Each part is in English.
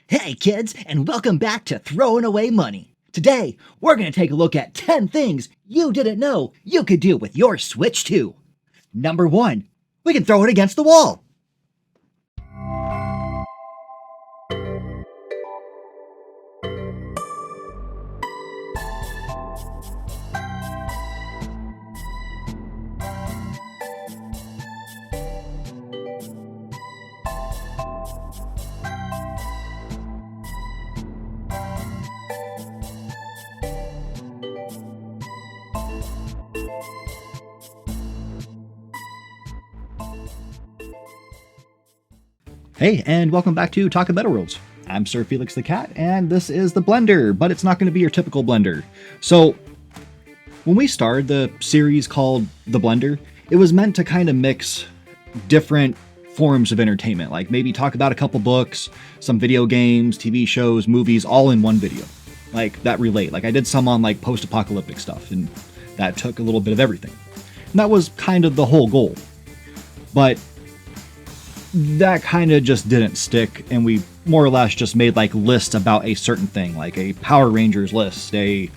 Hey kids, and welcome back to Throwing Away Money. Today, we're going to take a look at 10 things you didn't know you could do with your Switch 2. Number 1, we can throw it against the wall. Hey, and welcome back to Talk About Worlds. I'm SirFelixTheCat, and this is the blender, but it's not going to be your typical blender. So, when we started the series called The Blender, it was meant to kind of mix different forms of entertainment, like maybe talk about a couple books, some video games, TV shows, movies, all in one video. Like, that relate. Like, I did some on, like, post-apocalyptic stuff, and that took a little bit of everything. And that was kind of the whole goal. But that kind of just didn't stick, and we more or less just made like lists about a certain thing, like a Power Rangers list, a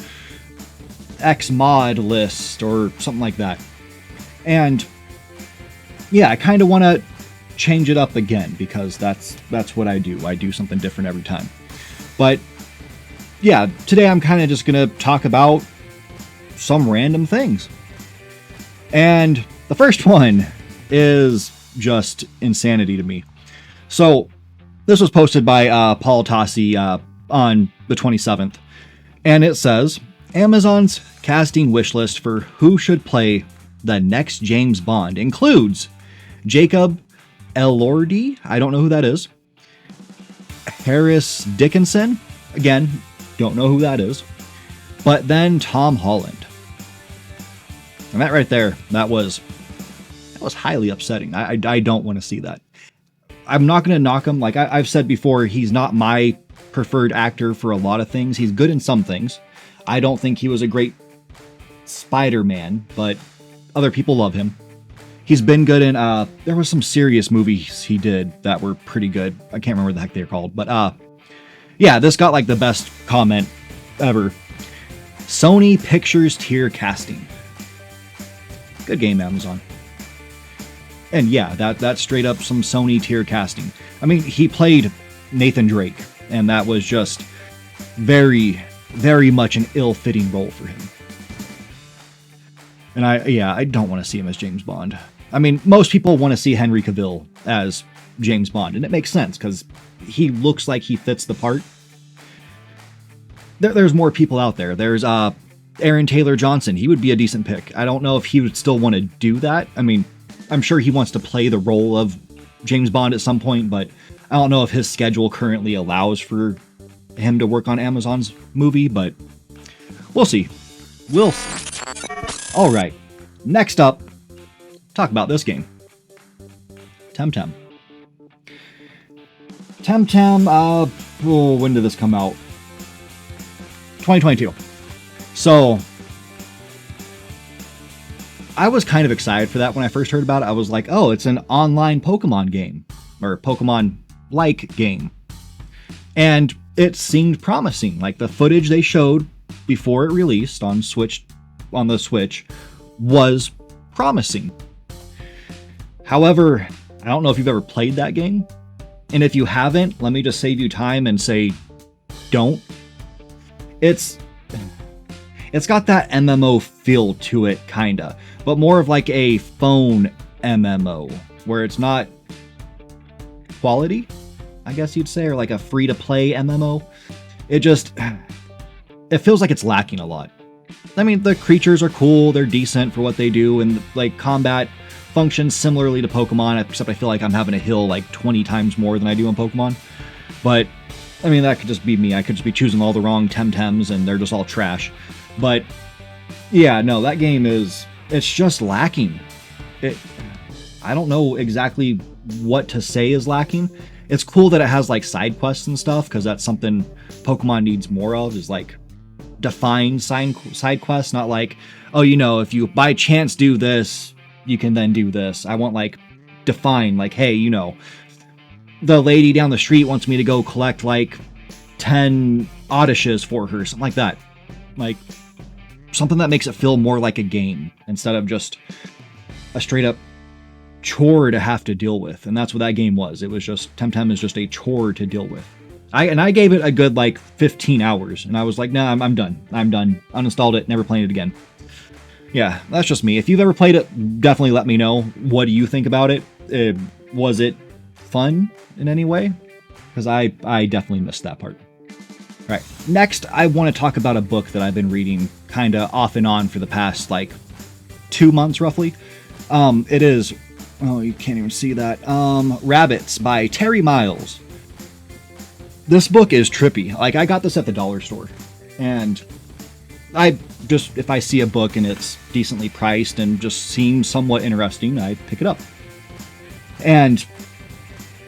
X mod list, or something like that. And yeah, I kind of want to change it up again, because that's what I do. I do something different every time. But yeah, today I'm kind of just gonna talk about some random things. And the first one is just insanity to me. So this was posted by Paul Tassi on the 27th, and it says, Amazon's casting wish list for who should play the next James Bond includes Jacob Elordi, I don't know who that is, Harris Dickinson, again, don't know who that is, but then Tom Holland. And that right there, that was highly upsetting. I don't want to see that. I'm not going to knock him. Like I've said before, he's not my preferred actor for a lot of things. He's good in some things. I don't think he was a great Spider-Man, but other people love him. He's been good in, there was some serious movies he did that were pretty good. I can't remember what the heck they're called, but yeah, this got like the best comment ever. Sony Pictures tier casting. Good game, Amazon. And yeah, that's straight up some Sony tier casting. I mean, he played Nathan Drake, and that was just very, very much an ill-fitting role for him. And I don't want to see him as James Bond. I mean, most people want to see Henry Cavill as James Bond, and it makes sense, because he looks like he fits the part. There's more people out there. There's Aaron Taylor Johnson. He would be a decent pick. I don't know if he would still want to do that. I mean, I'm sure he wants to play the role of James Bond at some point, but I don't know if his schedule currently allows for him to work on Amazon's movie, but we'll see. We'll see. All right. Next up, talk about this game. Temtem. Temtem, when did this come out? 2022. So I was kind of excited for that when I first heard about it. I was like, oh, it's an online Pokemon game, or Pokemon-like game. And it seemed promising. Like the footage they showed before it released on the Switch was promising. However, I don't know if you've ever played that game. And if you haven't, let me just save you time and say, don't. It's got that MMO feel to it, kinda, but more of like a phone MMO, where it's not quality, I guess you'd say, or like a free-to-play MMO. It feels like it's lacking a lot. I mean, the creatures are cool, they're decent for what they do, and like combat functions similarly to Pokemon, except I feel like I'm having to heal like 20 times more than I do in Pokemon. But, I mean, that could just be me. I could just be choosing all the wrong Temtems, and they're just all trash. But yeah, no, that game it's just lacking. I don't know exactly what to say is lacking. It's cool that it has like side quests and stuff, because that's something Pokemon needs more of, is like defined side quests, not like, oh, if you by chance do this, you can then do this. I want like defined, like, hey, the lady down the street wants me to go collect like 10 Odyshes for her, something like that. Like something that makes it feel more like a game instead of just a straight up chore to have to deal with. And that's what that game was. It was just, Temtem is just a chore to deal with. I gave it a good like 15 hours and I was like, nah, I'm done. I'm done. Uninstalled it, never played it again. Yeah, that's just me. If you've ever played it, definitely let me know. What do you think about it? Was it fun in any way? Because I definitely missed that part. All right, next I want to talk about a book that I've been reading kind of off and on for the past like 2 months roughly. It is, oh, you can't even see that. Rabbits by Terry Miles. This book is trippy. Like, I got this at the dollar store, and I just, if I see a book and it's decently priced and just seems somewhat interesting, I pick it up. And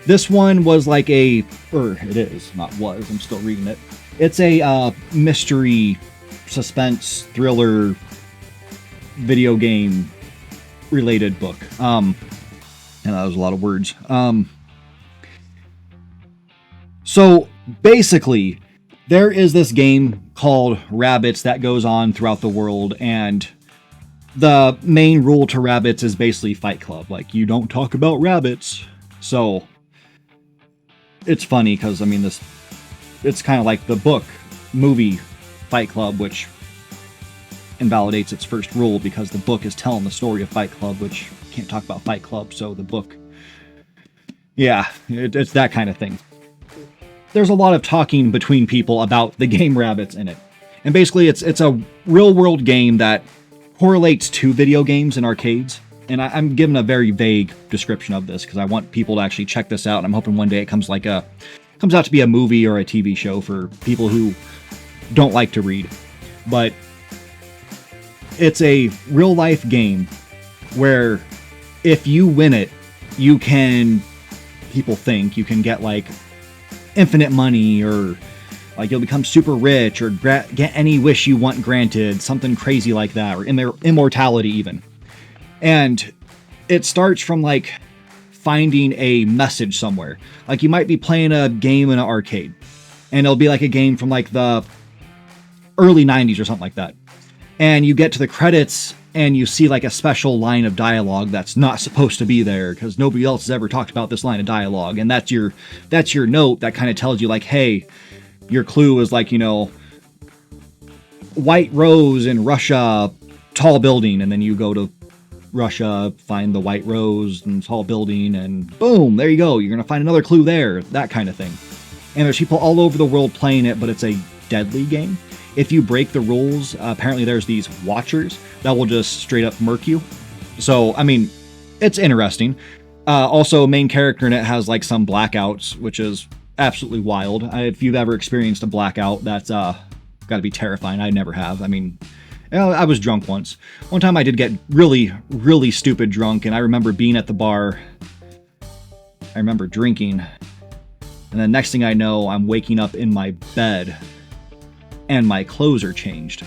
this one was like it is, not was, I'm still reading it. It's a mystery, suspense, thriller, video game related book. And that was a lot of words. So basically, there is this game called Rabbits that goes on throughout the world, and the main rule to Rabbits is basically Fight Club. Like, you don't talk about rabbits. So it's funny because, I mean, it's kind of like the book movie Fight Club, which invalidates its first rule because the book is telling the story of Fight Club, which can't talk about Fight Club, so the book, yeah, it's that kind of thing. There's a lot of talking between people about the game Rabbits in it. And basically it's a real world game that correlates to video games and arcades. And I'm giving a very vague description of this because I want people to actually check this out. And I'm hoping one day it comes out to be a movie or a TV show for people who don't like to read. But it's a real life game where if you win it, you can, people think you can get like infinite money, or like you'll become super rich, or get any wish you want granted, something crazy like that, or immortality even. And it starts from like finding a message somewhere. Like you might be playing a game in an arcade, and it'll be like a game from like the early 90s or something like that. And you get to the credits and you see like a special line of dialogue that's not supposed to be there because nobody else has ever talked about this line of dialogue. And that's your note that kind of tells you like, hey, your clue is like, you know, white rose in Russia, tall building. And then you go to Russia, find the white rose and tall building, and boom, there you go. You're going to find another clue there, that kind of thing. And there's people all over the world playing it, but it's a deadly game. If you break the rules, apparently there's these watchers that will just straight up murk you. So, I mean, it's interesting. Also, main character in it has like some blackouts, which is absolutely wild. If you've ever experienced a blackout, that's got to be terrifying. I never have. I mean, I was drunk once. One time I did get really, really stupid drunk, and I remember being at the bar. I remember drinking. And then next thing I know, I'm waking up in my bed. And my clothes are changed.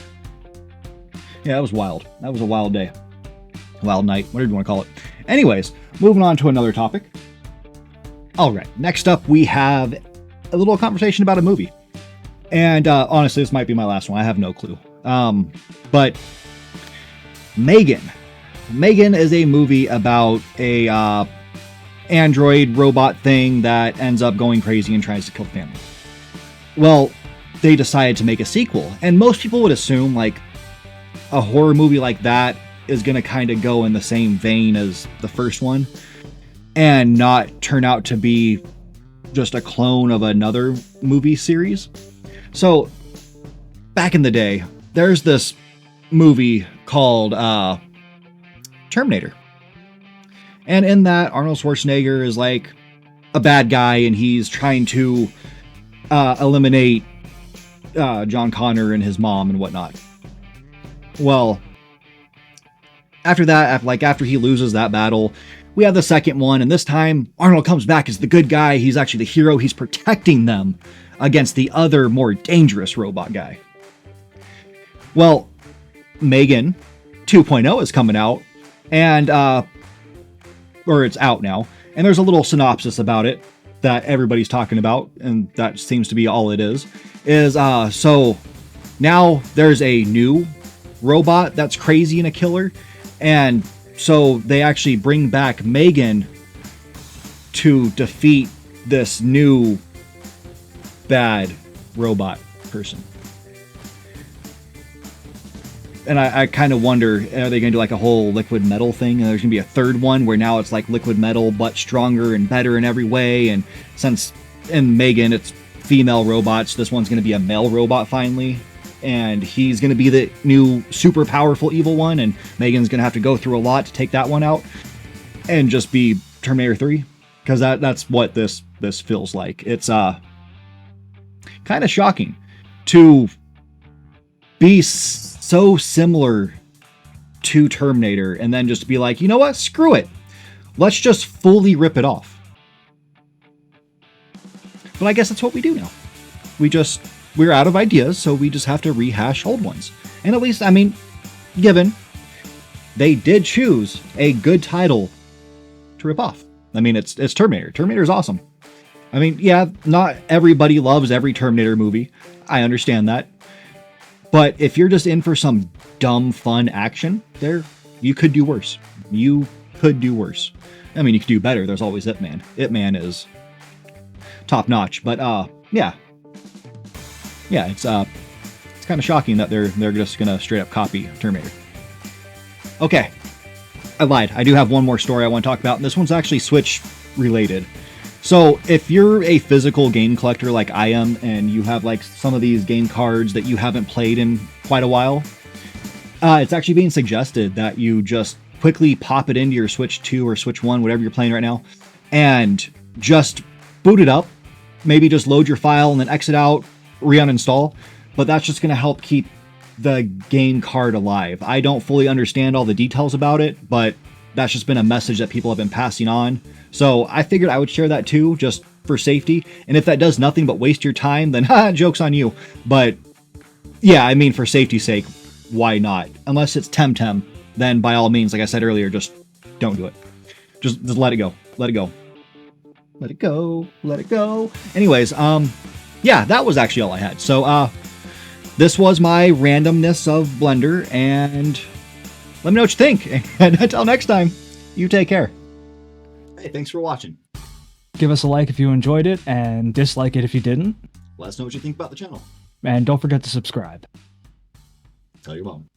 Yeah, that was wild. That was a wild day. Wild night, whatever you want to call it. Anyways, moving on to another topic. All right, next up we have a little conversation about a movie. And honestly, this might be my last one. I have no clue. But Megan. Megan is a movie about a android robot thing that ends up going crazy and tries to kill the family. Well, they decided to make a sequel, and most people would assume like a horror movie like that is going to kind of go in the same vein as the first one and not turn out to be just a clone of another movie series. So back in the day, there's this movie called Terminator, and in that Arnold Schwarzenegger is like a bad guy, and he's trying to eliminate John Connor and his mom and whatnot. Well, after that, after he loses that battle, we have the second one, and this time Arnold comes back as the good guy. He's actually the hero. He's protecting them against the other, more dangerous robot guy. Well, Megan 2.0 is coming out, and or it's out now, and there's a little synopsis about it. that everybody's talking about, and that seems to be all it is so now there's a new robot that's crazy and a killer, and so they actually bring back Megan to defeat this new bad robot person. And I kind of wonder, are they going to do like a whole liquid metal thing? And there's going to be a third one where now it's like liquid metal, but stronger and better in every way. And since in Megan, it's female robots, this one's going to be a male robot finally. And he's going to be the new super powerful evil one. And Megan's going to have to go through a lot to take that one out and just be Terminator 3. Because that's what this feels like. It's kind of shocking to be so similar to Terminator and then just be like, you know what? Screw it. Let's just fully rip it off. But I guess that's what we do now. We're out of ideas, so we just have to rehash old ones. And at least, I mean, given they did choose a good title to rip off. I mean, it's Terminator. Terminator is awesome. I mean, yeah, not everybody loves every Terminator movie. I understand that. But if you're just in for some dumb, fun action, you could do worse. You could do worse. I mean, you could do better. There's always Ip Man. Ip Man is top notch. But yeah, it's kind of shocking that they're just gonna straight up copy Terminator. Okay, I lied. I do have one more story I want to talk about, and this one's actually Switch related. So if you're a physical game collector like I am, and you have like some of these game cards that you haven't played in quite a while, it's actually being suggested that you just quickly pop it into your Switch 2 or Switch 1, whatever you're playing right now, and just boot it up. Maybe just load your file and then exit out, re-uninstall. But that's just going to help keep the game card alive. I don't fully understand all the details about it, but that's just been a message that people have been passing on. So I figured I would share that too, just for safety. And if that does nothing but waste your time, then joke's on you. But yeah, I mean, for safety's sake, why not? Unless it's Temtem, then by all means, like I said earlier, just don't do it. Just let it go. Let it go. Let it go. Let it go. Anyways, yeah, that was actually all I had. So this was my randomness of Blender, and let me know what you think. And until next time, you take care. Hey, thanks for watching. Give us a like if you enjoyed it, and dislike it if you didn't. Let us know what you think about the channel. And don't forget to subscribe. Tell your mom.